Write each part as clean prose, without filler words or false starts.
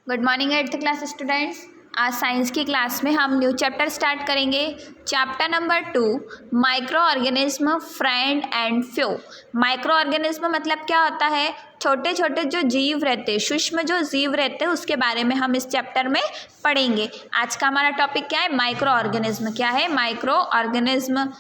Good morning 8th class students. आज science की class में हम न्यू चैप्टर स्टार्ट करेंगे। Chapter number 2 micro organism friend and few. Micro organism मतलब क्या होता है? छोटे छोटे जो जीव रहते हैं, सूक्ष्म जो जीव रहते हैं, उसके बारे में हम इस चैप्टर में पढ़ेंगे। आज का हमारा टॉपिक क्या है? Micro organism. क्या है? Micro organism.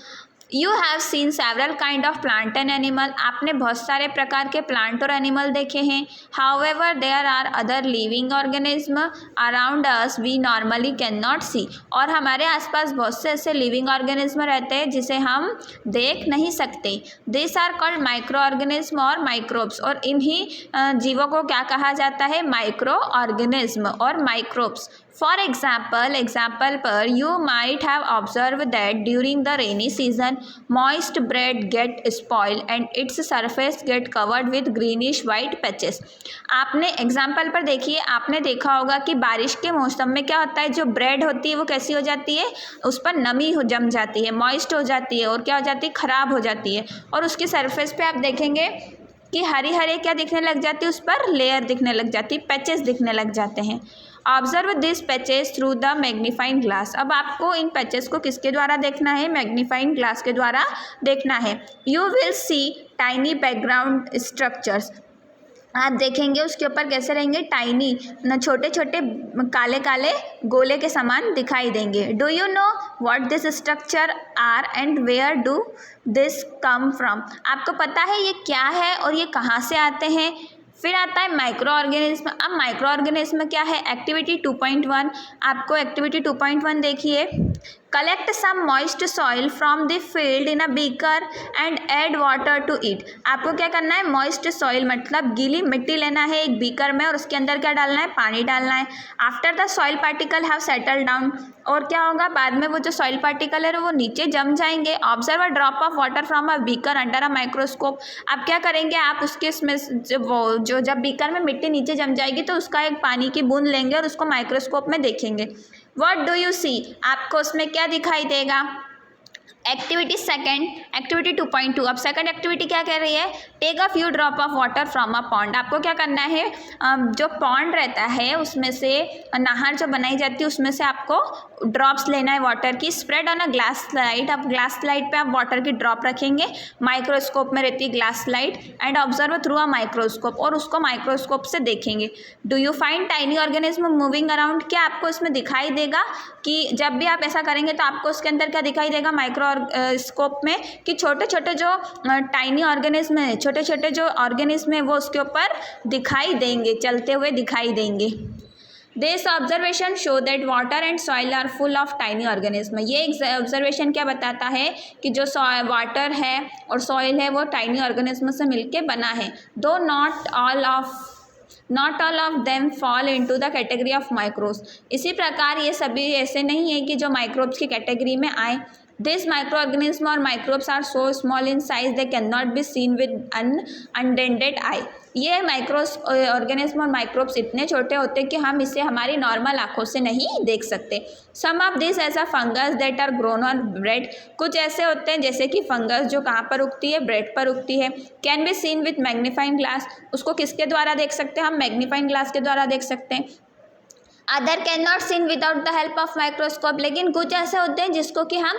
You have seen several kind of plant and animal. आपने बहुत सारे प्रकार के प्लांट और एनिमल देखे हैं। However there are other living organism around us we normally can not see. और हमारे आसपास बहुत से ऐसे लिविंग ऑर्गेनिज्म रहते हैं जिसे हम देख नहीं सकते। This are called micro organism और माइक्रोब्स। और इन्हीं जीवों को क्या कहा जाता है? माइक्रो ऑर्गेनिज्म और माइक्रोब्स। फॉर एग्जाम्पल पर you might have observe that during the rainy season moist bread get spoil and its surface get covered with greenish white patches. आपने एग्जाम्पल पर देखिए, आपने देखा होगा कि बारिश के मौसम में क्या होता है, जो ब्रेड होती है वो कैसी हो जाती है, उस पर नमी जम जाती है, मॉइस्ट हो जाती है और क्या हो जाती है, ख़राब हो जाती है। और उसकी सरफेस पे आप देखेंगे कि हरी हरे क्या दिखने लग जाती है, उस पर लेयर दिखने लग जाती है, पैचेस दिखने लग जाते हैं। Observe this patches through the magnifying glass. अब आपको इन पैचेस को किसके द्वारा देखना है? मैग्नीफाइंग ग्लास के द्वारा देखना है। You will see tiny background structures. आप देखेंगे उसके ऊपर कैसे रहेंगे? टाइनी, छोटे छोटे काले काले गोले के समान दिखाई देंगे। Do you know what this structure are and where do this come from. आपको पता है ये क्या है और ये कहाँ से आते हैं? फिर आता है माइक्रो ऑर्गेनिज्म। अब माइक्रो ऑर्गेनिज्म क्या है? एक्टिविटी 2.1। आपको एक्टिविटी 2.1 देखिए। Collect some moist soil from the field in a beaker and add water to it. आपको क्या करना है? मॉइस्ट सॉइल मतलब गीली मिट्टी लेना है एक बीकर में और उसके अंदर क्या डालना है? पानी डालना है। After the soil particle have settle down. और क्या होगा? बाद में वो जो सॉइल पार्टिकल है वो नीचे जम जाएंगे। Observe a drop of water from a beaker under a microscope. आप क्या करेंगे? आप उसके इसमें जब बीकर में मिट्टी नीचे जम जाएगी तो उसका एक पानी की बूंद लेंगे और उसको माइक्रोस्कोप में देखेंगे। What do you see? आपको उसमें क्या दिखाई देगा? Activity second, activity 2.2। अब सेकंड एक्टिविटी क्या कह रही है? Take a few drop of water from a pond. आपको क्या करना है? जो पॉन्ड रहता है उसमें से, नहर जो बनाई जाती है उसमें से आपको ड्रॉप्स लेना है वाटर की। Spread on a glass slide. अब ग्लास स्लाइड पे आप वाटर की ड्रॉप रखेंगे, माइक्रोस्कोप में रहती है glass slide, and observe through a microscope. और उसको माइक्रोस्कोप से देखेंगे। Do you find tiny organism moving around. क्या आपको इसमें दिखाई देगा कि जब भी आप ऐसा करेंगे तो आपको उसके अंदर क्या दिखाई देगा माइक्रो स्कोप में, कि छोटे छोटे जो टाइनी ऑर्गेनिज्म है, छोटे छोटे जो ऑर्गेनिज्म है वो उसके ऊपर दिखाई देंगे, चलते हुए दिखाई देंगे। This observation show that water and soil are full of tiny organism. ये ऑब्जर्वेशन क्या बताता है कि जो वाटर है और सॉइल है वो टाइनी ऑर्गेनिज्म से मिलके बना है। दो not all of them fall into the category of microbes. इसी प्रकार ये सभी ऐसे नहीं है कि जो माइक्रोब्स की कैटेगरी में आए। दिस माइक्रो ऑर्गेनिज्म और microbes are so small in size they can not be seen with un unaided eye. ये माइक्रो ऑर्गेनिज्म और माइक्रोब्स इतने छोटे होते हैं कि हम इसे हमारी नॉर्मल आंखों से नहीं देख सकते। सम ऑफ दिस ऐसा fungus that are grown on bread. कुछ ऐसे होते हैं जैसे कि फंगस जो कहाँ पर उगती है? ब्रेड पर उगती है। Can be seen with magnifying glass. उसको किसके द्वारा देख सकते हैं? हम मैग्नीफाइंग ग्लास के द्वारा देख सकते हैं। Other can not seen without the help of microscope. लेकिन कुछ ऐसे होते हैं जिसको कि हम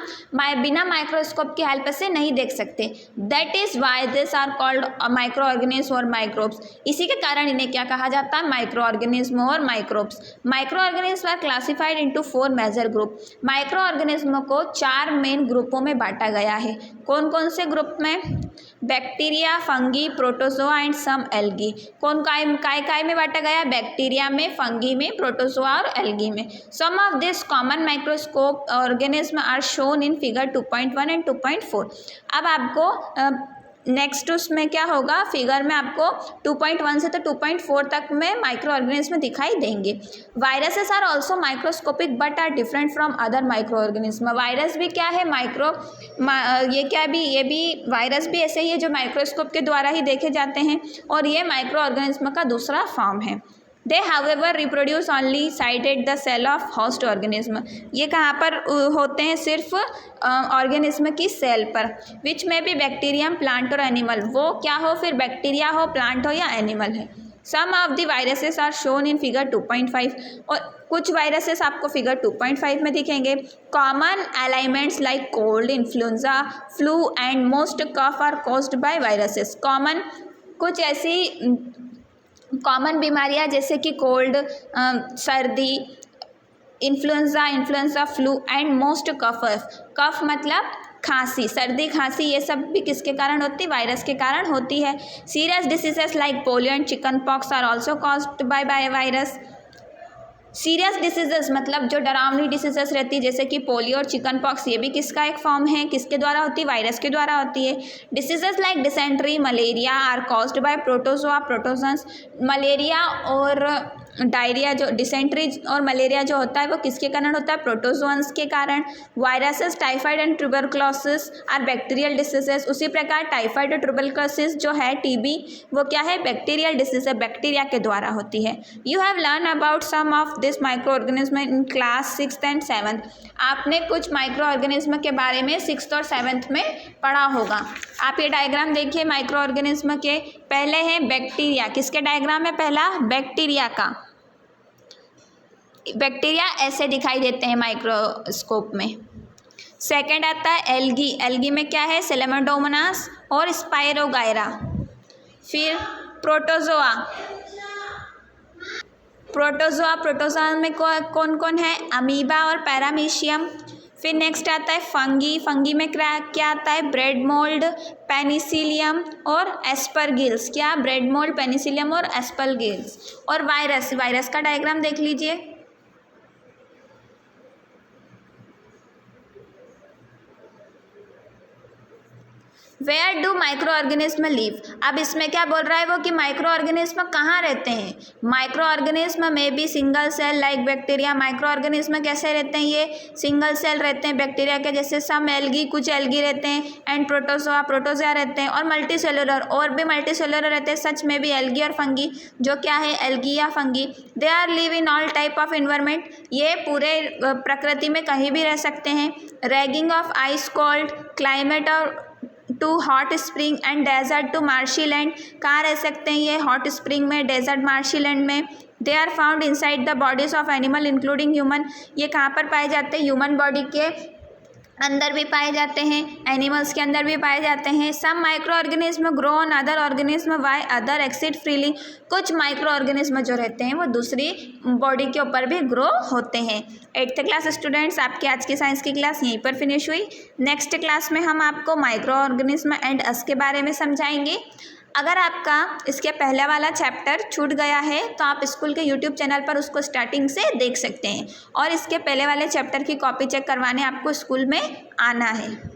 बिना माइक्रोस्कोप की हेल्प से नहीं देख सकते। That is why this are called micro organism और माइक्रोब्स। इसी के कारण इन्हें क्या कहा जाता है? माइक्रो ऑर्गेनिज्म और microbes. Micro organism are classified into 4 major group. Micro organism को 4 मेन ग्रुपों में बांटा गया है। कौन कौन से ग्रुप में? Bacteria, fungi, protozoa and some algae. कौन काय में बांटा गया? बैक्टीरिया में, फंगी में, प्रोटोजोआ और एल्गी में। Some of this common microscope organism are shown in figure 2.1 and 2.4। अब आपको नेक्स्ट उसमें क्या होगा? फिगर में आपको 2.1 से तो 2.4 तक में माइक्रो ऑर्गेनिज्म दिखाई देंगे। Viruses are also microscopic but are different from other micro organism. Virus भी क्या है? ये भी वायरस भी ऐसे ही है जो माइक्रोस्कोप के द्वारा ही देखे जाते हैं और ये माइक्रो ऑर्गेनिज्म का दूसरा फॉर्म है। They however reproduce only inside the cell of host organism. ये कहाँ पर होते हैं? सिर्फ ऑर्गेनिज्म की सेल पर। विच में भी बैक्टीरियम, प्लांट और एनिमल। वो क्या हो फिर? बैक्टीरिया हो, प्लांट हो या एनिमल है। Some of the viruses are shown in figure 2.5 और कुछ वायरसेस आपको फिगर 2.5 में दिखेंगे। Common ailments like cold, influenza, flu and most cough are caused by viruses. Common कुछ ऐसी कॉमन बीमारियां जैसे कि कोल्ड, सर्दी, influenza, flu and most cough मतलब खांसी, सर्दी खांसी, ये सब भी किसके कारण होती है? वायरस के कारण होती है। Serious diseases like polio and chicken pox are also caused by virus. Serious diseases मतलब जो डरावनी डिसीजेस रहती है जैसे कि पोलियो और चिकन पॉक्स, ये भी किसका एक फॉर्म है? किसके द्वारा होती है? वायरस के द्वारा होती है। Diseases like dysentery, malaria are caused by protozoa protozoans. Malaria और डायरिया, जो डिसेंट्री और मलेरिया जो होता है वो किसके कारण होता है? प्रोटोजोअन्स के कारण। Viruses typhoid and tuberculosis are bacterial diseases. उसी प्रकार टाइफाइड और ट्यूबरकुलोसिस जो है, टीबी, वो क्या है? बैक्टीरियल डिसीज है, बैक्टीरिया के द्वारा होती है। You have learn about some of this micro organism in class 6th and 7th। आपने कुछ माइक्रो ऑर्गेनिज्म के बारे में 6th और 7th में पढ़ा होगा। आप ये डायग्राम देखिए माइक्रो ऑर्गेनिज्म के। पहले है बैक्टीरिया, किसके डायग्राम है? पहला बैक्टीरिया का। बैक्टीरिया ऐसे दिखाई देते हैं माइक्रोस्कोप में। सेकंड आता है एल्गी। एल्गी में क्या है? सेलेमोडोमोनास और स्पायरोगायरा। फिर प्रोटोजोआ। प्रोटोजोआ में कौन कौन है? अमीबा और पैरामीशियम। फिर नेक्स्ट आता है फंगी। फंगी में क्या आता है? ब्रेड मोल्ड, पेनिसिलियम और एस्परगिल्स। क्या? ब्रेड मोल्ड, पेनिसिलियम और एस्परगिल्स। और वायरस, वायरस का डायग्राम देख लीजिए। Where do micro organism live. अब इसमें क्या बोल रहा है वो कि माइक्रो ऑर्गेनिज्म कहाँ रहते हैं? माइक्रो ऑर्गेनिज्म में भी single cell like bacteria. Micro organism कैसे रहते हैं? ये सिंगल सेल रहते हैं बैक्टीरिया के जैसे। सम एल्गी, कुछ एल्गी रहते हैं, एंड प्रोटोजोआ रहते हैं, और मल्टी सेलुलर, और भी मल्टी सेलुलर रहते हैं। सच में भी एल्गी और फंगी जो क्या है? एल्गी या fungi. They are live in all type of environment. ये पूरे प्रकृति में कहीं भी रह सकते हैं। Ranging of ice cold climate or to hot spring and desert to marshy land. कहाँ रह सकते हैं ये? हॉट स्प्रिंग में, डेजर्ट, मार्शी लैंड में। They are found inside the bodies of animal including human. ये कहाँ पर पाए जाते हैं? ह्यूमन बॉडी के अंदर भी पाए जाते हैं, एनिमल्स के अंदर भी पाए जाते हैं। Some micro organism grow on other organism why other exist freely. कुछ माइक्रो ऑर्गेनिज्म जो रहते हैं वो दूसरी बॉडी के ऊपर भी ग्रो होते हैं। 8th क्लास स्टूडेंट्स, आपकी आज की साइंस की क्लास यहीं पर फिनिश हुई। नेक्स्ट क्लास में हम आपको माइक्रो ऑर्गेनिज्म एंड अस के बारे में समझाएंगे। अगर आपका इसके पहला वाला चैप्टर छूट गया है तो आप स्कूल के यूट्यूब चैनल पर उसको स्टार्टिंग से देख सकते हैं, और इसके पहले वाले चैप्टर की कॉपी चेक करवाने आपको स्कूल में आना है।